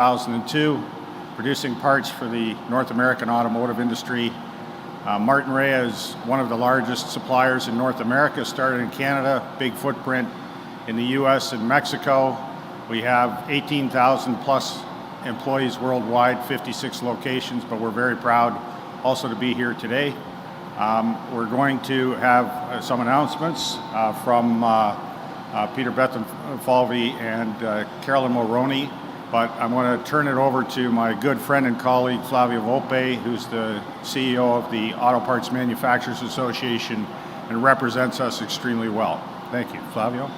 2002, producing parts for the North American automotive industry. Martinrea is one of the largest suppliers in North America, started in Canada, big footprint in the US and Mexico. We have 18,000 plus employees worldwide, 56 locations, but we're very proud also to be here today. We're going to have some announcements from Peter Bethlenfalvy and Caroline Mulroney, but I'm going to turn it over to my good friend and colleague Flavio Volpe, who's the CEO of the Auto Parts Manufacturers Association and represents us extremely well. Thank you. Flavio?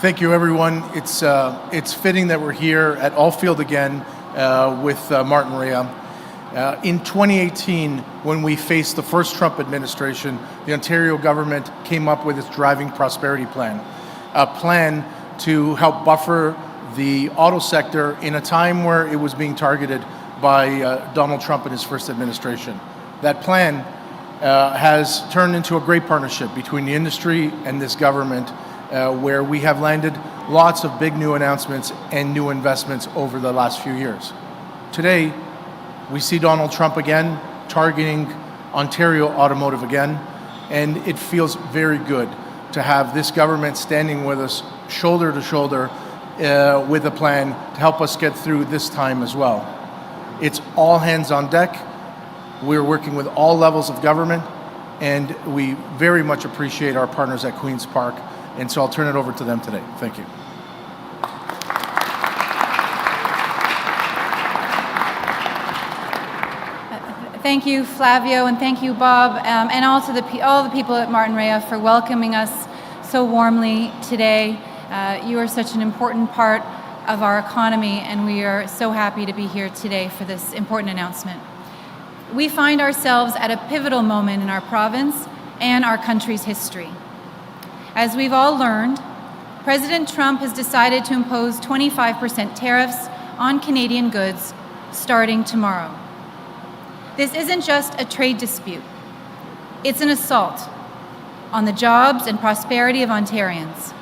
Thank you, everyone. It's fitting that we're here at Allfield again with Martinrea. In 2018, when we faced the first Trump administration, the Ontario government came up with its Driving Prosperity Plan, a plan to help buffer the auto sector in a time where it was being targeted by Donald Trump and his first administration. That plan has turned into a great partnership between the industry and this government, where we have landed lots of big new announcements and new investments over the last few years. Today, we see Donald Trump again targeting Ontario automotive again, and it feels very good to have this government standing with us shoulder to shoulder with a plan to help us get through this time as well. It's all hands on deck. We're working with all levels of government, and we very much appreciate our partners at Queen's Park, and so I'll turn it over to them today. Thank you. Thank you, Flavio, and thank you, Bob, and also all the people at Martinrea for welcoming us so warmly today. You are such an important part of our economy, and we are so happy to be here today for this important announcement. We find ourselves at a pivotal moment in our province and our country's history. As we've all learned, President Trump has decided to impose 25% tariffs on Canadian goods starting tomorrow. This isn't just a trade dispute. It's an assault on the jobs and prosperity of Ontarians.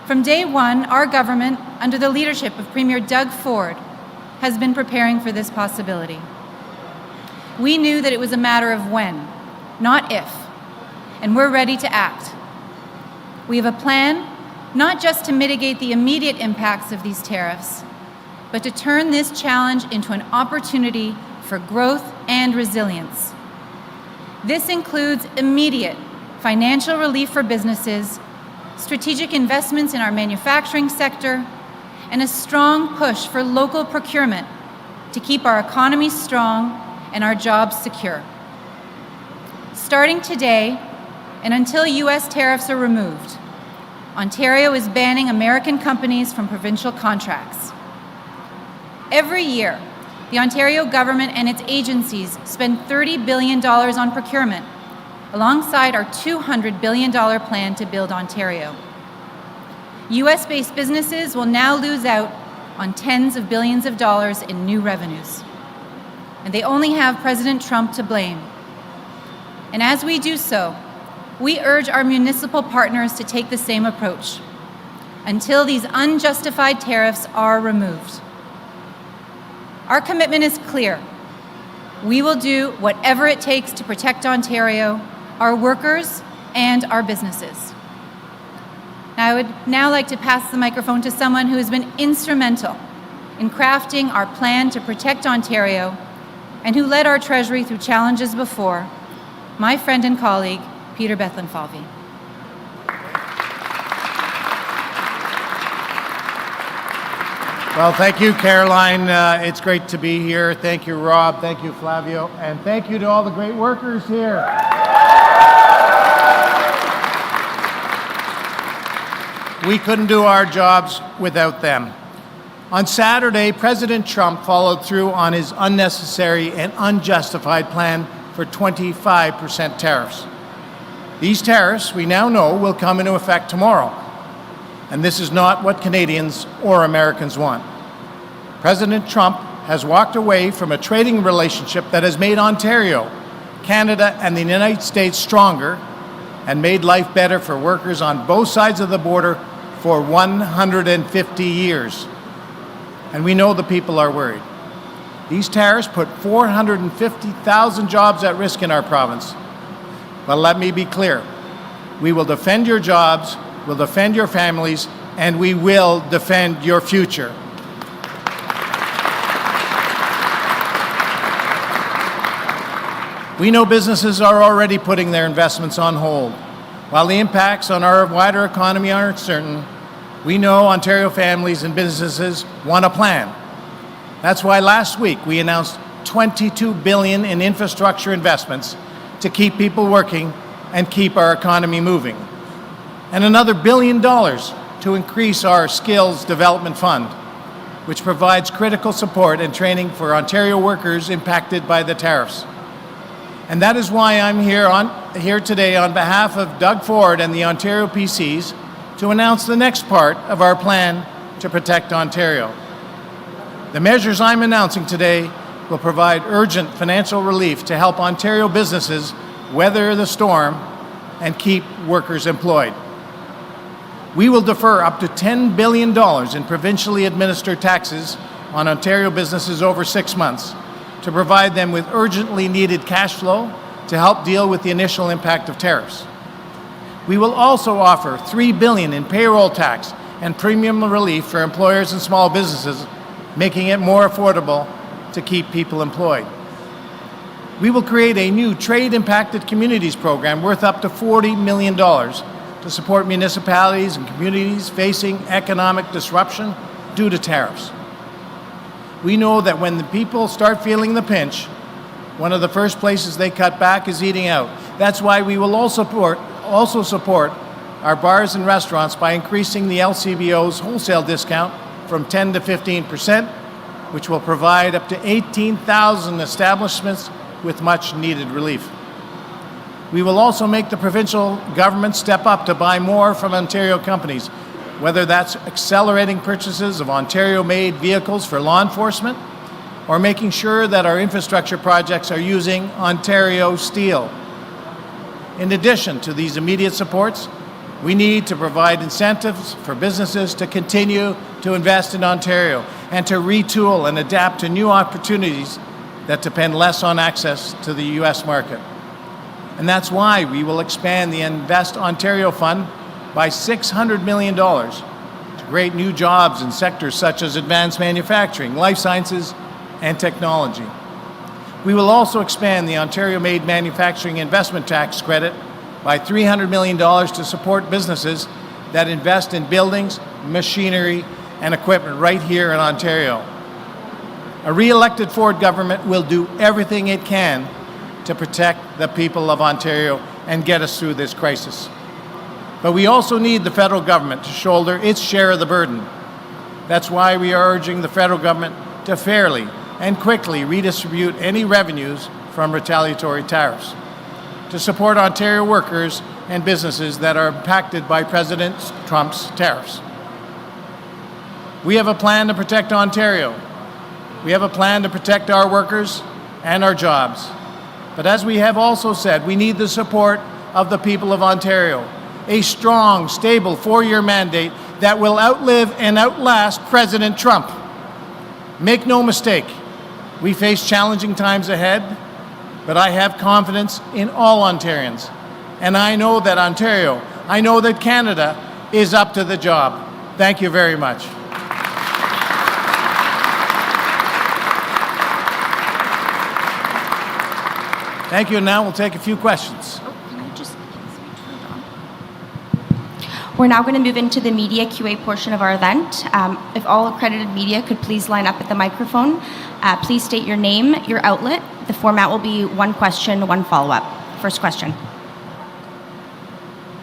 From day one, our government, under the leadership of Premier Doug Ford, has been preparing for this possibility. We knew that it was a matter of when, not if, and we're ready to act. We have a plan not just to mitigate the immediate impacts of these tariffs, but to turn this challenge into an opportunity for growth and resilience. This includes immediate financial relief for businesses, strategic investments in our manufacturing sector, and a strong push for local procurement to keep our economy strong and our jobs secure. Starting today, and until U.S. tariffs are removed, Ontario is banning American companies from provincial contracts. Every year, the Ontario government and its agencies spend $30 billion on procurement, alongside our $200 billion plan to build Ontario. US-based businesses will now lose out on tens of billions of dollars in new revenues. And they only have President Trump to blame. And as we do so, we urge our municipal partners to take the same approach until these unjustified tariffs are removed. Our commitment is clear. We will do whatever it takes to protect Ontario, our workers, and our businesses. I would now like to pass the microphone to someone who has been instrumental in crafting our plan to protect Ontario and who led our Treasury through challenges before, my friend and colleague, Peter Bethlenfalvy. Well, thank you, Caroline. It's great to be here. Thank you, Rob. Thank you, Flavio. And thank you to all the great workers here. We couldn't do our jobs without them. On Saturday, President Trump followed through on his unnecessary and unjustified plan for 25% tariffs. These tariffs, we now know, will come into effect tomorrow. And this is not what Canadians or Americans want. President Trump has walked away from a trading relationship that has made Ontario, Canada, and the United States stronger and made life better for workers on both sides of the border for 150 years. And we know the people are worried. These tariffs put 450,000 jobs at risk in our province. But let me be clear. We will defend your jobs, we'll defend your families, and we will defend your future. We know businesses are already putting their investments on hold. While the impacts on our wider economy are uncertain, we know Ontario families and businesses want a plan. That's why last week we announced $22 billion in infrastructure investments to keep people working and keep our economy moving, and another $1 billion to increase our Skills Development Fund, which provides critical support and training for Ontario workers impacted by the tariffs. And that is why I'm here today on behalf of Doug Ford and the Ontario PCs to announce the next part of our plan to protect Ontario. The measures I'm announcing today will provide urgent financial relief to help Ontario businesses weather the storm and keep workers employed. We will defer up to $10 billion in provincially administered taxes on Ontario businesses over 6 months to provide them with urgently needed cash flow to help deal with the initial impact of tariffs. We will also offer $3 billion in payroll tax and premium relief for employers and small businesses, making it more affordable to keep people employed. We will create a new trade-impacted communities program worth up to $40 million to support municipalities and communities facing economic disruption due to tariffs. We know that when the people start feeling the pinch, one of the first places they cut back is eating out. That's why we will also support our bars and restaurants by increasing the LCBO's wholesale discount from 10% to 15%, which will provide up to 18,000 establishments with much needed relief. We will also make the provincial government step up to buy more from Ontario companies, whether that's accelerating purchases of Ontario-made vehicles for law enforcement or making sure that our infrastructure projects are using Ontario steel. In addition to these immediate supports, we need to provide incentives for businesses to continue to invest in Ontario and to retool and adapt to new opportunities that depend less on access to the U.S. market. And that's why we will expand the Invest Ontario Fund by $600 million to create new jobs in sectors such as advanced manufacturing, life sciences, and technology. We will also expand the Ontario-made manufacturing investment tax credit by $300 million to support businesses that invest in buildings, machinery, and equipment right here in Ontario. A re-elected Ford government will do everything it can to protect the people of Ontario and get us through this crisis. But we also need the federal government to shoulder its share of the burden. That's why we are urging the federal government to fairly and quickly redistribute any revenues from retaliatory tariffs to support Ontario workers and businesses that are impacted by President Trump's tariffs. We have a plan to protect Ontario. We have a plan to protect our workers and our jobs. But as we have also said, we need the support of the people of Ontario. A strong, stable 4-year mandate that will outlive and outlast President Trump. Make no mistake, we face challenging times ahead, but I have confidence in all Ontarians. And I know that Ontario, I know that Canada is up to the job. Thank you very much. Thank you, and now we'll take a few questions. We're now going to move into the media QA portion of our event. If all accredited media could please line up at the microphone. Please state your name, your outlet. The format will be one question, one follow-up. First question.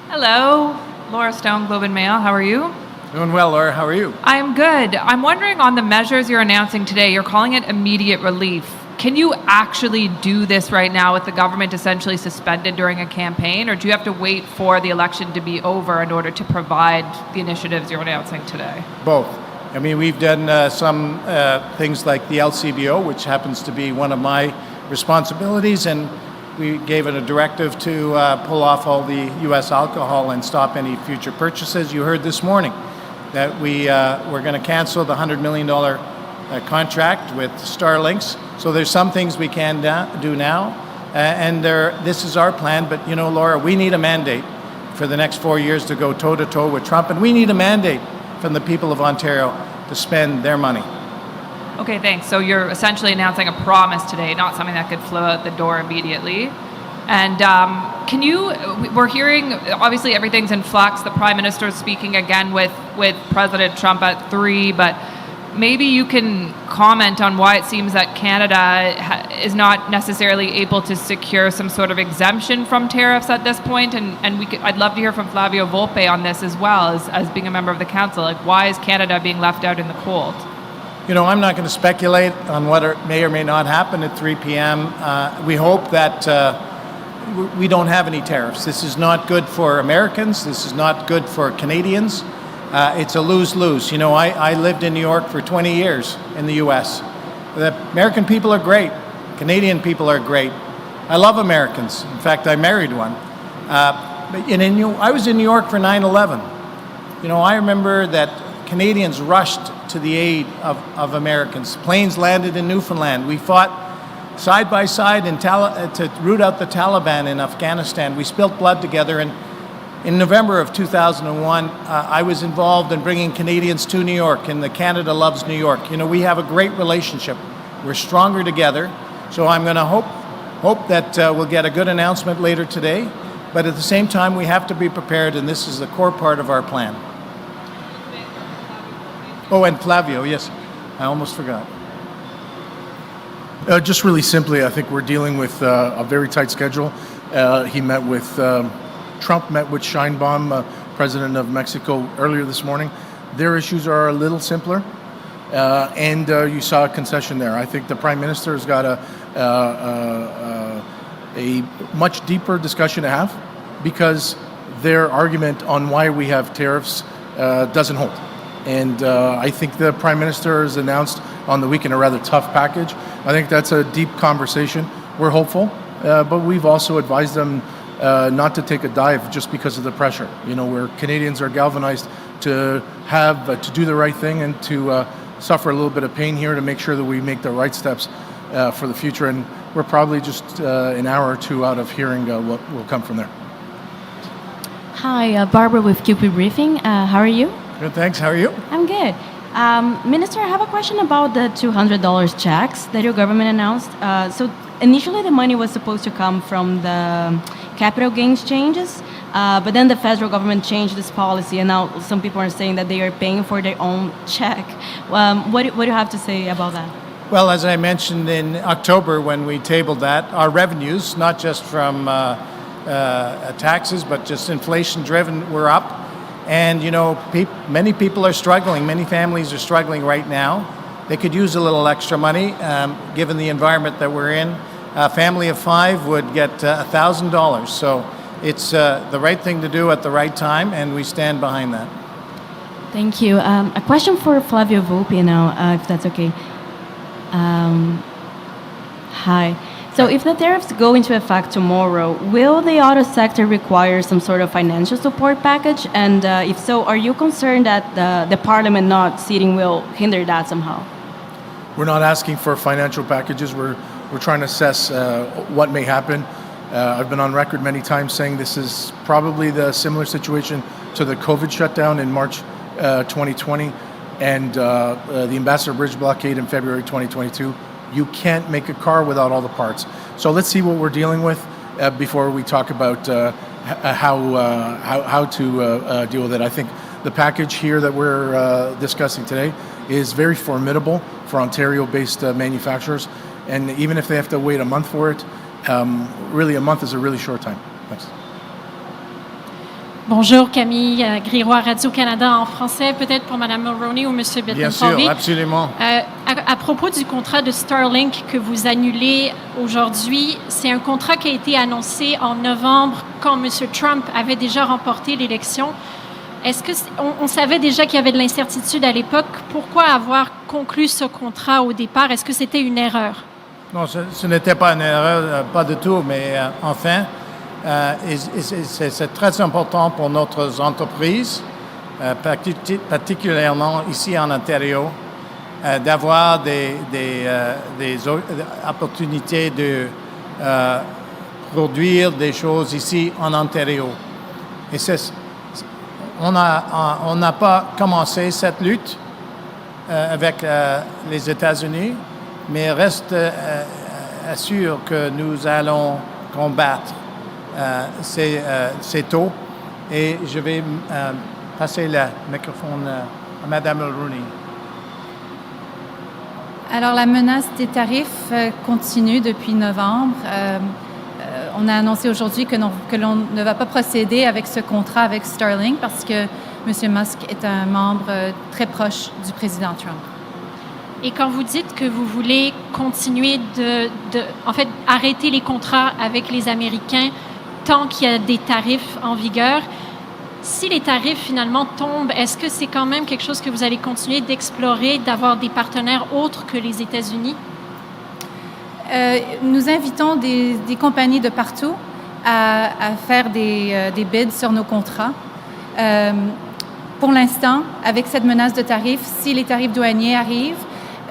Hello, Laura Stone, Globe and Mail. How are you? Doing well, Laura. How are you? I'm good. I'm wondering on the measures you're announcing today, you're calling it immediate relief. Can you actually do this right now with the government essentially suspended during a campaign, or do you have to wait for the election to be over in order to provide the initiatives you're announcing today? Both. I mean, we've done some things like the LCBO, which happens to be one of my responsibilities, and We gave it a directive to pull off all the U.S. alcohol and stop any future purchases. You heard this morning that we're going to cancel the $100 million contract with Starlinks. So there's some things we can do now, and this is our plan. But you know, Laura, we need a mandate for the next 4 years to go toe-to-toe with Trump, and we need a mandate from the people of Ontario to spend their money. Okay, thanks. So you're essentially announcing a promise today, not something that could flow out the door immediately. And we're hearing, obviously everything's in flux. The Prime Minister is speaking again with President Trump at 3, but maybe you can comment on why it seems that Canada is not necessarily able to secure some sort of exemption from tariffs at this point. And I'd love to hear from Flavio Volpe on this as well, as being a member of the Council. Like, why is Canada being left out in the cold? You know, I'm not going to speculate on what may or may not happen at 3 p.m. We hope that we don't have any tariffs. This is not good for Americans. This is not good for Canadians. It's a lose-lose. You know, I lived in New York for 20 years in the U.S. The American people are great. Canadian people are great. I love Americans. In fact, I married one. I was in New York for 9/11. You know, I remember that Canadians rushed to the aid of Americans. Planes landed in Newfoundland. We fought side by side to root out the Taliban in Afghanistan. We spilt blood together. And in November of 2001, I was involved in bringing Canadians to New York, and the Canada Loves New York. You know, we have a great relationship. We're stronger together. So I'm going to hope that we'll get a good announcement later today. But at the same time, we have to be prepared, and this is the core part of our plan. Oh, and Flavio, yes. I almost forgot. Just really simply, I think we're dealing with a very tight schedule. He met with, Trump met with Sheinbaum, President of Mexico, earlier this morning. Their issues are a little simpler, and you saw a concession there. I think the Prime Minister has got a much deeper discussion to have, because their argument on why we have tariffs doesn't hold. And I think the Prime Minister has announced on the weekend a rather tough package. I think that's a deep conversation. We're hopeful, but we've also advised them not to take a dive just because of the pressure. You know, where Canadians are galvanized to do the right thing and to suffer a little bit of pain here to make sure that we make the right steps for the future. And we're probably just an hour or two out of hearing what will come from there. Hi, Barbara with QP Briefing. How are you? Good, thanks. How are you? I'm good. Minister, I have a question about the $200 checks that your government announced. So initially the money was supposed to come from the capital gains changes, but then the federal government changed this policy, and now some people are saying that they are paying for their own check. What do you have to say about that? Well, as I mentioned in October when we tabled that, our revenues, not just from taxes, but just inflation-driven, were up. And, you know, many people are struggling. Many families are struggling right now. They could use a little extra money, given the environment that we're in. A family of 5 would get $1,000. So it's the right thing to do at the right time, and we stand behind that. Thank you. A question for Flavio Volpe now, if that's okay. Hi. So if the tariffs go into effect tomorrow, will the auto sector require some sort of financial support package? And if so, are you concerned that the Parliament not seating will hinder that somehow? We're not asking for financial packages. We're trying to assess what may happen. I've been on record many times saying this is probably the similar situation to the COVID shutdown in March 2020 and the Ambassador Bridge blockade in February 2022. You can't make a car without all the parts. So let's see what we're dealing with before we talk about how to deal with it. I think the package here that we're discussing today is very formidable for Ontario-based manufacturers. And even if they have to wait a month for it, really a month is a really short time. Thanks. Bonjour, Camille Grirois, Radio-Canada en français, peut-être pour Mme Mulroney ou M. Bethlenfalvy. Bien sûr, absolument. À propos du contrat de Starlink que vous annulez aujourd'hui, c'est un contrat qui a été annoncé en novembre quand M. Trump avait déjà remporté l'élection. Est-ce qu'on savait déjà qu'il y avait de l'incertitude à l'époque? Pourquoi avoir conclu ce contrat au départ? Est-ce que c'était une erreur? Non, ce n'était pas une erreur, pas du tout, mais enfin, c'est très important pour notre entreprise, particulièrement ici en Ontario, d'avoir des opportunités de produire des choses ici en Ontario. Et on n'a pas commencé cette lutte avec les États-Unis, mais reste assure que nous allons combattre ces taux. Et je vais passer le microphone à Mme Mulroney. Alors, la menace des tarifs continue depuis novembre. On a annoncé aujourd'hui que l'on ne va pas procéder avec ce contrat avec Starlink parce que M. Musk est un membre très proche du président Trump. Et quand vous dites que vous voulez continuer en fait, arrêter les contrats avec les Américains tant qu'il y a des tarifs en vigueur, si les tarifs finalement tombent, est-ce que c'est quand même quelque chose que vous allez continuer d'explorer, d'avoir des partenaires autres que les États-Unis? Nous invitons des compagnies de partout à faire des bids sur nos contrats. Pour l'instant, avec cette menace de tarifs, si les tarifs douaniers arrivent,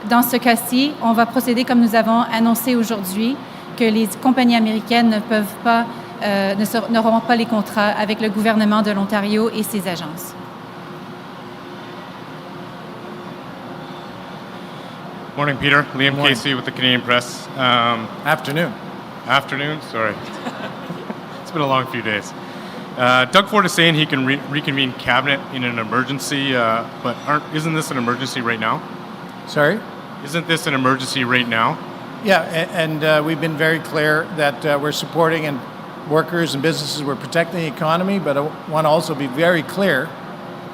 dans ce cas-ci, on va procéder comme nous avons annoncé aujourd'hui, que les compagnies américaines n'auront pas les contrats avec le gouvernement de l'Ontario et ses agences. Morning, Peter. Liam Morning. Casey with the Canadian Press. Afternoon. Afternoon, sorry. It's been a long few days. Doug Ford is saying he can reconvene cabinet in an emergency, but isn't this an emergency right now? Sorry? Isn't this an emergency right now? Yeah, and we've been very clear that we're supporting and workers and businesses, we're protecting the economy, but I want to also be very clear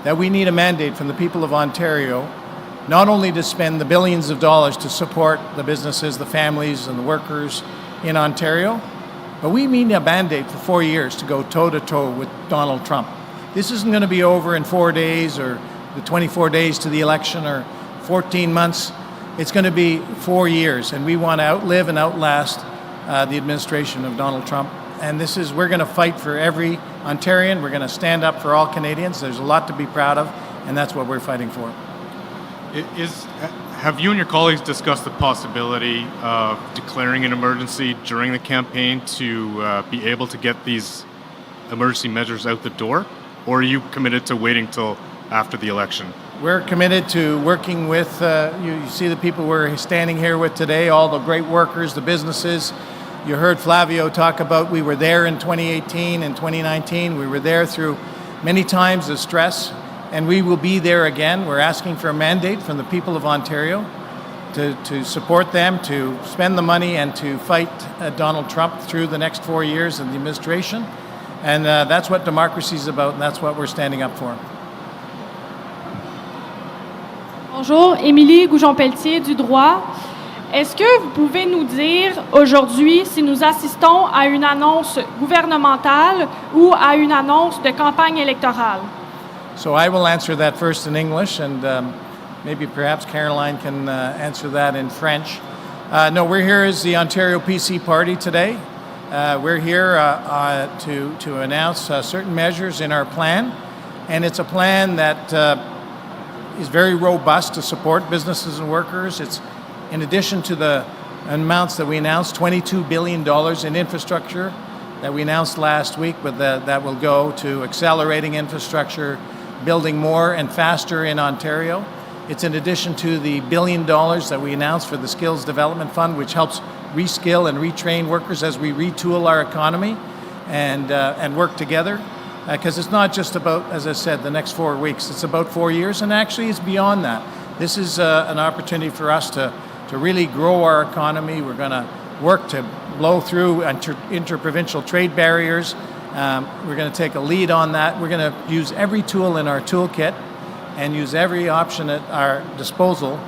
that we need a mandate from the people of Ontario, not only to spend the billions of dollars to support the businesses, the families, and the workers in Ontario, but we need a mandate for 4 years to go toe-to-toe with Donald Trump. This isn't going to be over in 4 days or the 24 days to the election or 14 months. It's going to be 4 years, and we want to outlive and outlast the administration of Donald Trump. And we're going to fight for every Ontarian. We're going to stand up for all Canadians. There's a lot to be proud of, and that's what we're fighting for. Have you and your colleagues discussed the possibility of declaring an emergency during the campaign to be able to get these emergency measures out the door? Or are you committed to waiting till after the election? We're committed to working with, you see the people we're standing here with today, all the great workers, the businesses. You heard Flavio talk about we were there in 2018 and 2019. We were there through many times of stress, and we will be there again. We're asking for a mandate from the people of Ontario to support them, to spend the money and to fight Donald Trump through the next 4 years of the administration. And that's what democracy is about, and that's what we're standing up for. Bonjour, Émilie Goujon-Pelletier du Droit. Est-ce que vous pouvez nous dire aujourd'hui si nous assistons à une annonce gouvernementale ou à une annonce de campagne électorale? So I will answer that first in English, and maybe perhaps Caroline can answer that in French. No, we're here as the Ontario PC Party today. We're here to announce certain measures in our plan, and it's a plan that is very robust to support businesses and workers. It's in addition to the amounts that we announced, $22 billion in infrastructure that we announced last week, but that will go to accelerating infrastructure, building more and faster in Ontario. It's in addition to the $1 billion that we announced for the Skills Development Fund, which helps reskill and retrain workers as we retool our economy and work together. Because it's not just about, as I said, the next 4 weeks. It's about 4 years, and actually it's beyond that. This is an opportunity for us to really grow our economy. We're going to work to blow through interprovincial trade barriers. We're going to take a lead on that. We're going to use every tool in our toolkit and use every option at our disposal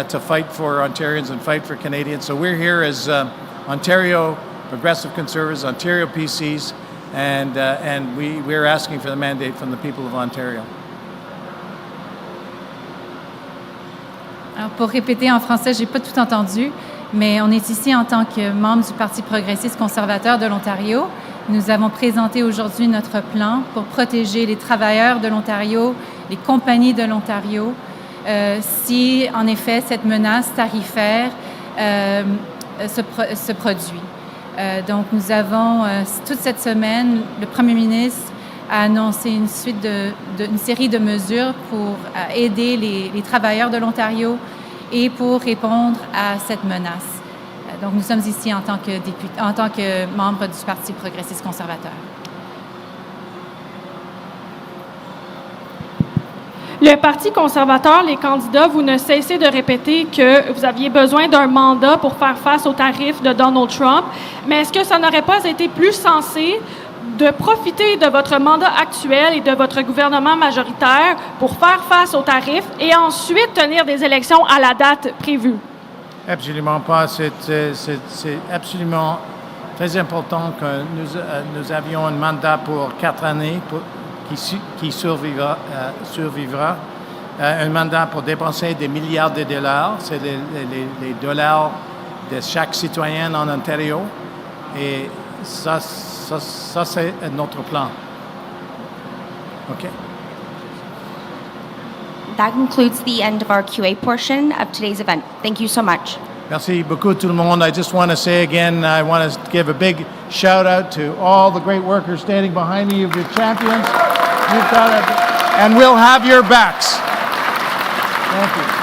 to fight for Ontarians and fight for Canadians. So we're here as Ontario Progressive Conservatives, Ontario PCs, and we're asking for the mandate from the people of Ontario. Alors, pour répéter en français, j'ai pas tout entendu. mais on est ici en tant que membre du Parti progressiste conservateur de l'Ontario. Nous avons présenté aujourd'hui notre plan pour protéger les travailleurs de l'Ontario, les compagnies de l'Ontario, si en effet cette menace tarifaire se produit. Donc nous avons toute cette semaine, le Premier ministre a annoncé une série de mesures pour aider les travailleurs de l'Ontario et pour répondre à cette menace. Donc nous sommes ici en tant que membre du Parti progressiste conservateur. Le Parti conservateur, les candidats, vous ne cessez de répéter que vous aviez besoin d'un mandat pour faire face aux tarifs de Donald Trump. Mais est-ce que ça n'aurait pas été plus sensé de profiter de votre mandat actuel et de votre gouvernement majoritaire pour faire face aux tarifs et ensuite tenir des élections à la date prévue? Absolument pas. C'est absolument très important que nous avions un mandat pour 4 années qui survivra. Un mandat pour dépenser des milliards de dollars. C'est les dollars de chaque citoyen en Ontario. Et ça c'est notre plan. OK. That concludes the end of our QA portion of today's event. Thank you so much. Merci beaucoup tout le monde. I just want to say again, I want to give a big shout out to all the great workers standing behind me, your champions. You've got it, and we'll have your backs. Thank you.